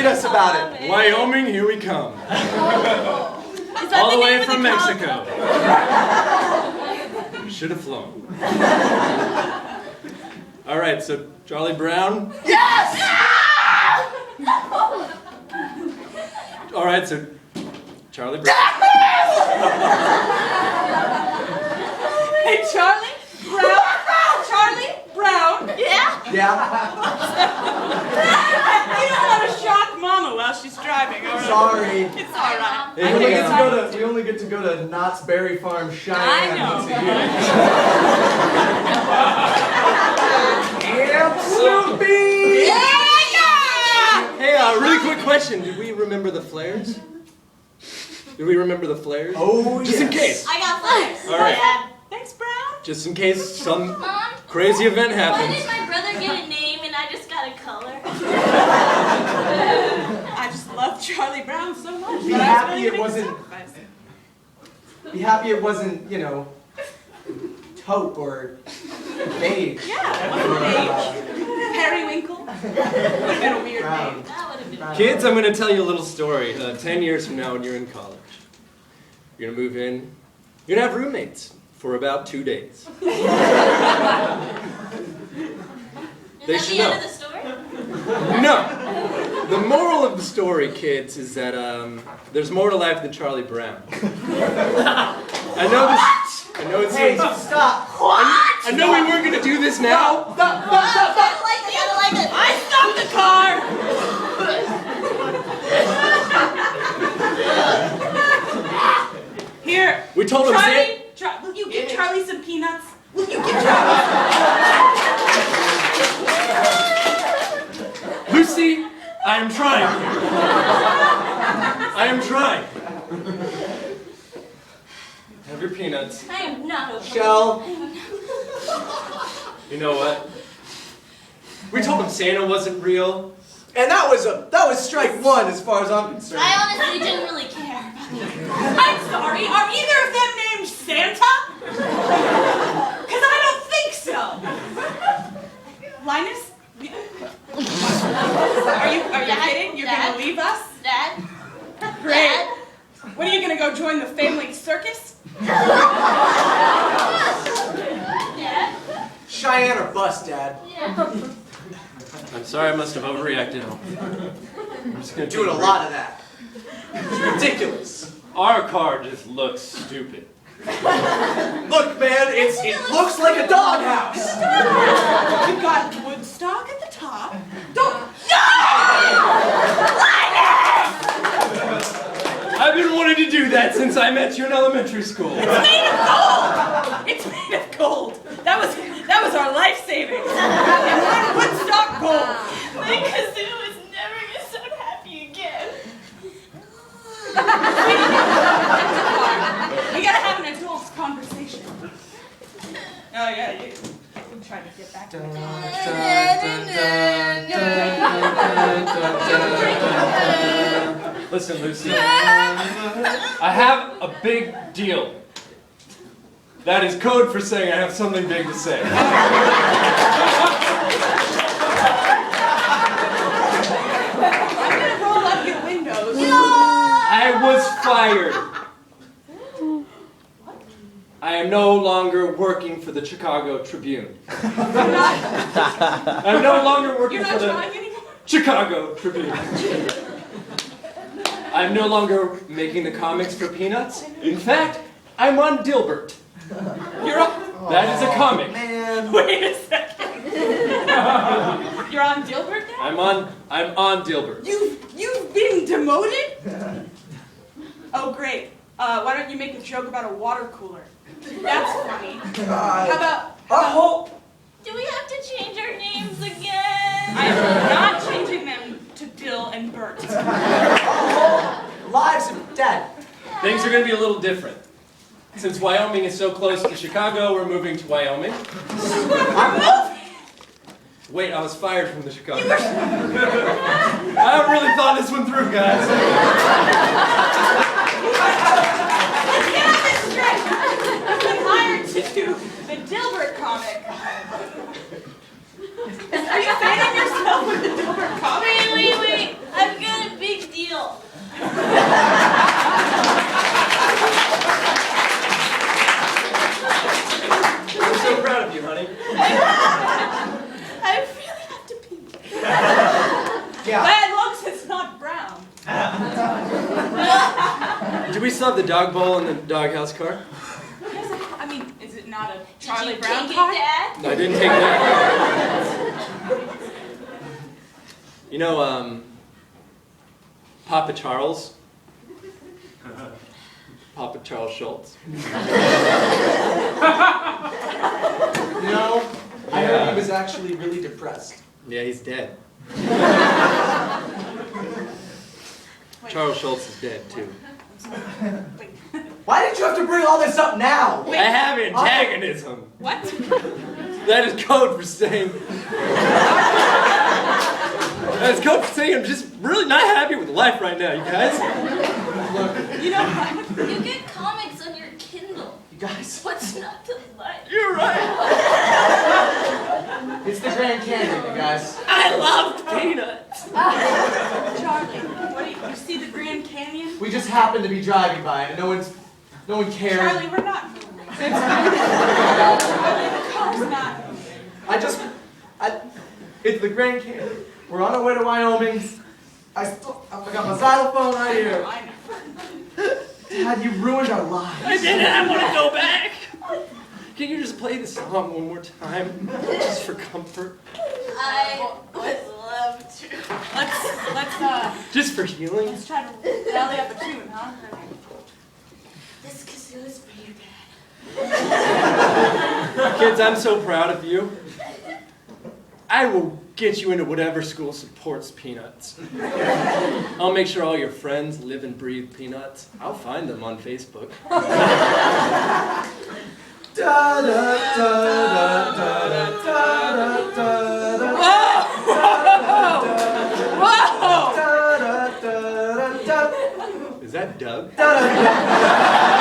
Read us about it. Wyoming, here we come. All the way from Mexico. Should have flown. All right, so Charlie Brown. Yes! All right, so Charlie Brown. Hey, Charlie Brown. Charlie Brown. Yeah? You don't want to shock Mama while she's driving, all right? Sorry. It's all right. We only get to go to Knott's Berry Farm, Cheyenne I know. once a year. Absolute beef! Hey, really quick question. Did we remember the flares? Did we remember the flares? Oh, Just in case. I got flares. All right. Thanks, Brown. Just in case some Mom, crazy event why happens. did my brother get a name and I just got a color? I just love Charlie Brown so much. Be but I was happy willing it to make a wasn't- sacrifice. Be happy it wasn't, you know, taupe or beige. Yeah, it wasn't beige. Periwinkle. Would have been a weird Brown. name. That would have been Kids, I'm going to tell you a little story. 10 years from now when you're in college. You're going to move in. You're going to have roommates for about 2 days. Is They that should the know. end of the story? No. The moral of the story, kids, is that there's more to life than Charlie Brown. I know this. I know it Hey, seems. stop! I know we weren't going to do this now. I don't like it. I don't like it. I stopped the car! Here. We told him. Charlie, will you give Charlie some peanuts? Will you give Charlie Lucy, I am trying. I am trying. Have your peanuts. I am not okay. Shell. You know what? We told him Santa wasn't real. And that was strike one as far as I'm concerned. I honestly didn't really care about it. I'm sorry, are either of them named Santa? Because I don't think so. Linus? Are you kidding? You're Dad? going to leave us? Dad? Great. Dad? What, are you going to go join the family circus? Dad? Cheyenne or bust, Dad. Yeah. I'm sorry, I must have overreacted. I'm just gonna Doing a lot of that. It's ridiculous. Our car just looks stupid. Look, man, it looks like a doghouse. You've got Woodstock at the top. Don't. I've been wanting to do that since I met you in elementary school. It's made of gold! It's made of gold. That was our life savings. And one Woodstock gold. My kazoo is never gonna sound happy again. We gotta have an adult conversation. Oh yeah, you trying to get back to Listen, Lucy. I have a big deal. That is code for saying I have something big to say. I'm gonna roll up your windows. I was fired. I am no longer working for the Chicago Tribune. I'm no longer working You're for not the trying anymore? Chicago Tribune. I'm no longer making the comics for Peanuts. In fact, I'm on Dilbert. You're on. That is a comic. Man. Wait a second. You're on Dilbert now? I'm on Dilbert. You've been demoted? Oh great. Why don't you make a joke about a water cooler? That's funny. How about Do we have to change our names again? I'm not changing them to Dill and Bert. Lives of Dad. Things are going to be a little different. Since Wyoming is so close to Chicago, we're moving to Wyoming. Wait, I was fired from the Chicago. I haven't really thought this one through, guys. Let's get on this straight. You've been hired to do the Dilbert comic. Are you fanning yourself with the Dilbert comic? Wait. I'm gonna still have the dog bowl in the doghouse car? Yes, I mean, is it not a Did Charlie you Brown take car? it, Dad? No, I didn't take that. You know, Papa Charles? Papa Charles Schultz. No, I heard he was actually really depressed. Yeah, he's dead. Wait. Charles Schultz is dead, too. Wait. Why did you have to bring all this up now? I have antagonism. What? That is code for saying... That is code for saying I'm just really not happy with life right now, you guys. You know what? You get comics on your Kindle. You guys, What's not to like? You're right. it's the Grand Canyon, you guys. I loved peanuts. Charlie, what do you see the Grand Canyon? We just happened to be driving by it, and no one cared. Charlie, we're not moving. Charlie, the car's not moving. It's the Grand Canyon. We're on our way to Wyoming. I got my xylophone right here. I know. Dad, you ruined our lives. I didn't. I want to go back. Can you just play the song one more time, just for comfort, I would love to. Let's just for healing? let's try to rally up a tune, huh? This kazoo's pretty bad. Kids, I'm so proud of you. I will get you into whatever school supports peanuts. I'll make sure all your friends live and breathe peanuts. I'll find them on Facebook. Da, da, da, da, da, da, da, da, Is that Doug? da, da, da.